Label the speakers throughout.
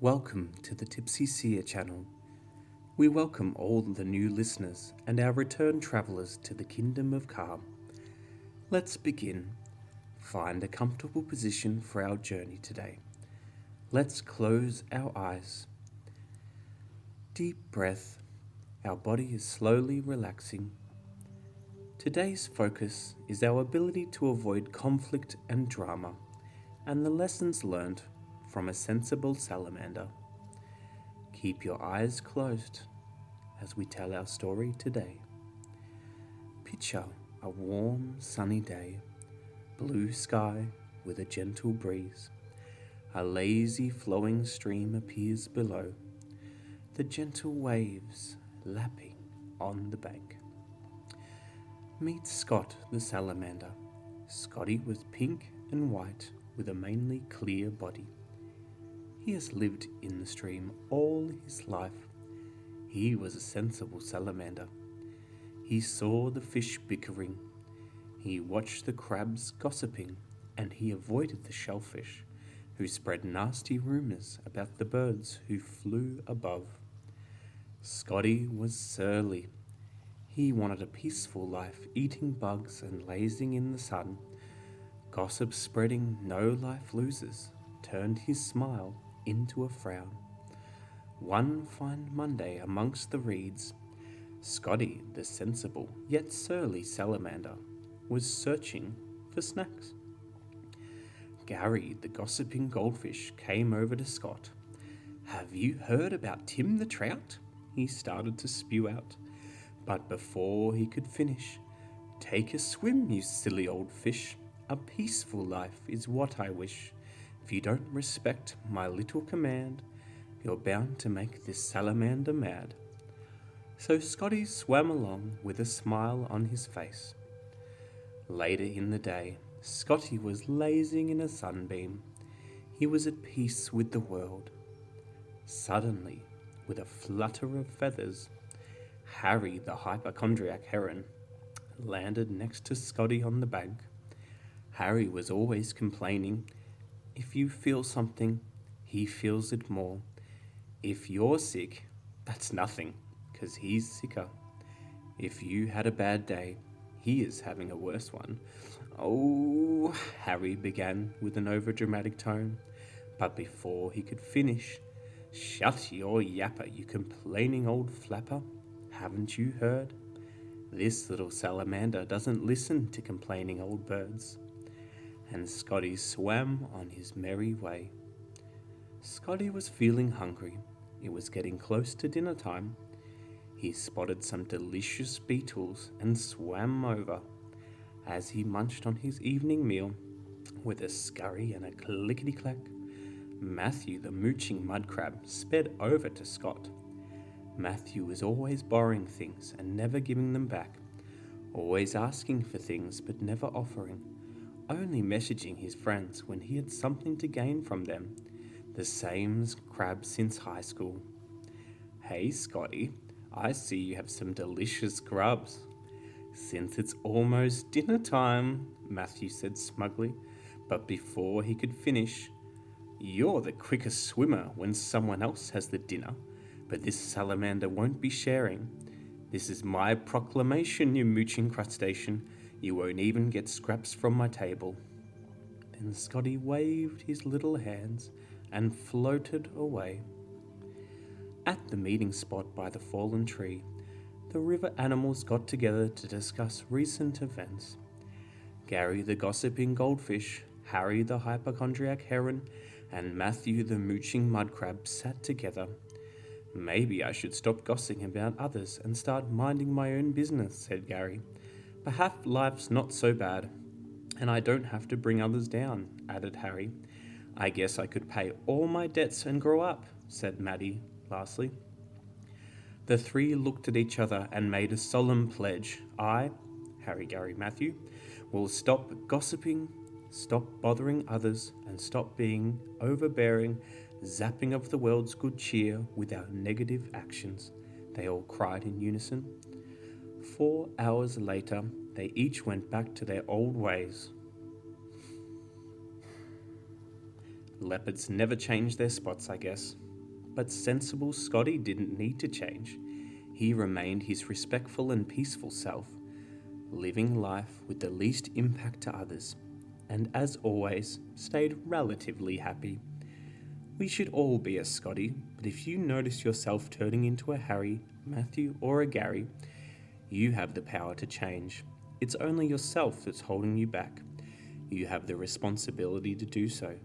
Speaker 1: Welcome to the Tipsy Seer channel. We welcome all the new listeners and our return travellers to the Kingdom of Calm. Let's begin. Find a comfortable position for our journey today. Let's close our eyes. Deep breath. Our body is slowly relaxing. Today's focus is our ability to avoid conflict and drama, and the lessons learned from a sensible salamander. Keep your eyes closed as we tell our story today. Picture a warm, sunny day, blue sky with a gentle breeze. A lazy flowing stream appears below, the gentle waves lapping on the bank. Meet Scott the salamander. Scotty was pink and white with a mainly clear body. He has lived in the stream all his life. He was a sensible salamander. He saw the fish bickering. He watched the crabs gossiping, and he avoided the shellfish, who spread nasty rumours about the birds who flew above. Scotty was surly. He wanted a peaceful life, eating bugs and lazing in the sun. Gossip spreading no life losers turned his smile into a frown. One fine Monday amongst the reeds, Scotty, the sensible yet surly salamander, was searching for snacks. Gary, the gossiping goldfish, came over to Scott. "Have you heard about Tim the trout?" he started to spew out. But before he could finish, "Take a swim, you silly old fish. A peaceful life is what I wish. If you don't respect my little command, you're bound to make this salamander mad." So Scotty swam along with a smile on his face. Later in the day, Scotty was lazing in a sunbeam. He was at peace with the world. Suddenly, with a flutter of feathers, Harry the hypochondriac heron landed next to Scotty on the bank. Harry was always complaining. If you feel something, he feels it more. If you're sick, that's nothing, 'cause he's sicker. If you had a bad day, he is having a worse one. "Oh," Harry began with an overdramatic tone, but before he could finish, "Shut your yapper, you complaining old flapper. Haven't you heard? This little salamander doesn't listen to complaining old birds." And Scotty swam on his merry way. Scotty was feeling hungry. It was getting close to dinner time. He spotted some delicious beetles and swam over. As he munched on his evening meal, with a scurry and a clickety-clack, Matthew the mooching mud crab sped over to Scott. Matthew was always borrowing things and never giving them back, always asking for things but never offering, only messaging his friends when he had something to gain from them, the same crab since high school. "Hey Scotty, I see you have some delicious grubs." "Since it's almost dinner time," Matthew said smugly, but before he could finish, "You're the quickest swimmer when someone else has the dinner, but this salamander won't be sharing. This is my proclamation, you mooching crustacean. You won't even get scraps from my table." Then Scotty waved his little hands and floated away. At the meeting spot by the fallen tree, the river animals got together to discuss recent events. Gary the gossiping goldfish, Harry the hypochondriac heron, and Matthew the mooching mud crab sat together. "Maybe I should stop gossiping about others and start minding my own business," said Gary. "Perhaps life's not so bad, and I don't have to bring others down," added Harry. "I guess I could pay all my debts and grow up," said Maddie lastly. The three looked at each other and made a solemn pledge. "I, Harry, Gary, Matthew, will stop gossiping, stop bothering others, and stop being overbearing, zapping of the world's good cheer with our negative actions," they all cried in unison. 4 hours later, they each went back to their old ways. Leopards never change their spots, I guess. But sensible Scotty didn't need to change. He remained his respectful and peaceful self, living life with the least impact to others, and as always, stayed relatively happy. We should all be a Scotty, but if you notice yourself turning into a Harry, Matthew, or a Gary, you have the power to change. It's only yourself that's holding you back. You have the responsibility to do so.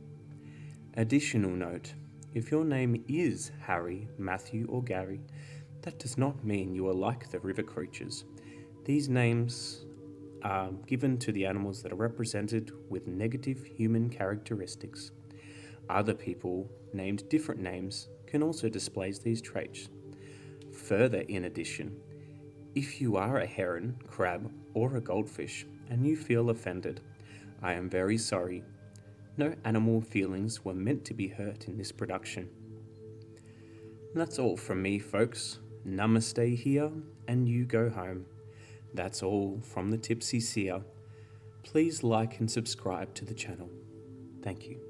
Speaker 1: Additional note, if your name is Harry, Matthew, or Gary, that does not mean you are like the river creatures. These names are given to the animals that are represented with negative human characteristics. Other people, named different names, can also display these traits. Further, in addition, if you are a heron, crab, or a goldfish and you feel offended, I am very sorry. No animal feelings were meant to be hurt in this production. That's all from me, folks. Namaste here, and you go home. That's all from the Tipsy Seer. Please like and subscribe to the channel. Thank you.